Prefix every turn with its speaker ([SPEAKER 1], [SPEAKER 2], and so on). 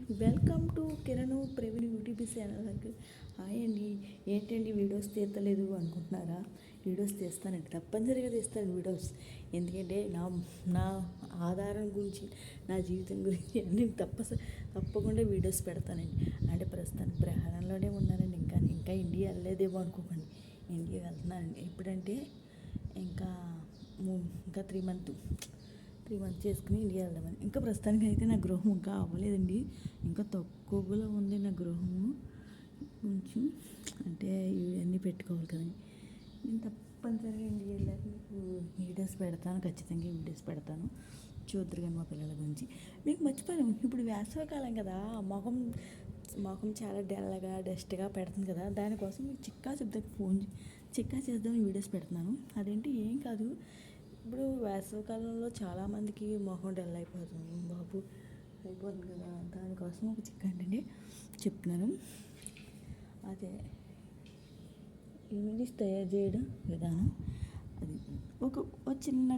[SPEAKER 1] Welcome to Kiran Praveen YouTube channel. Hi అండి. ఏంటండి videos తీయలేదు అనుకుంటున్నారా? వీడియోస్ తీస్తానండి, తప్పనిసరిగా తీస్తాను వీడియోస్. ఎందుకంటే నా నా ఆధారం గురించి, నా జీవితం గురించి అన్నీ తప్పకుండా వీడియోస్ పెడతానండి. అంటే ప్రస్తుతానికి ప్రయాణంలోనే ఉన్నానండి. ఇంకా ఇండియా వెళ్ళలేదేమో అనుకోకండి. ఇండియా వెళ్తున్నానండి. ఎప్పుడంటే ఇంకా ఇంకా 3 మంత్స్ చేసుకుని ఇండియా వెళ్దామని. ఇంకా ప్రస్తుతానికి అయితే నా గృహం ఇంకా అవ్వలేదండి. ఇంకా తక్కువలో ఉంది నా గృహము. కొంచెం అంటే ఇవన్నీ పెట్టుకోవాలి కదండి. నేను తప్పనిసరిగా ఇండియా వెళ్ళాక మీకు వీడియోస్ పెడతాను, ఖచ్చితంగా వీడియోస్ పెడతాను. చూద్దరు కానీ మా పిల్లల గురించి. మీకు మర్చిపోయాను, ఇప్పుడు వేసవికాలం కదా, మొహం చాలా డస్ట్గా పెడుతుంది కదా, దానికోసం మీకు చిక్కా చేద్దామని వీడియోస్ పెడుతున్నాను. అదేంటి ఏం కాదు. ఇప్పుడు వేసవికాలంలో చాలామందికి మొహం డల్ అయిపోతుంది కదా, దానికోసం ఒక చిక్క ఏంటంటే చెప్తున్నాను. అదే ఇంగ్లీష్ తయారు చేయడం విధానం. అది ఒక చిన్న